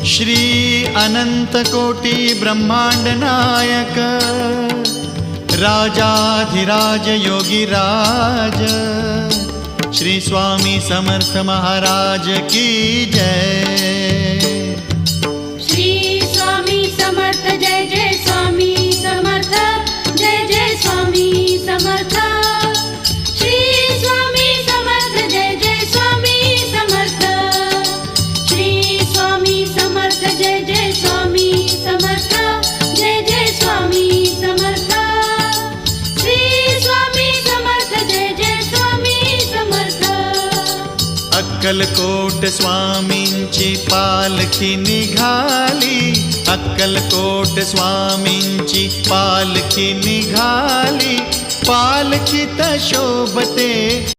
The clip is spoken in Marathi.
श्री अनंत कोटी ब्रह्मांड नायक राजाधिराज योगीराज श्री स्वामी समर्थ महाराज की जय। श्री स्वामी समर्थ जय जय स्वामी समर्थ जय जय स्वामी समर्थ। श्री स्वामी समर्थ जय जय स्वामी समर्थ। श्री स्वामी समर्थ जय जय स्वामी समर्थ जय जय स्वामी समर्थ। श्री स्वामी समर्थ जय जय स्वामी समर्थ। अक्कलकोट स्वामींची पालखी निघाली, अक्कलकोट स्वामींची पालखी निघाली, पालखीत शोभते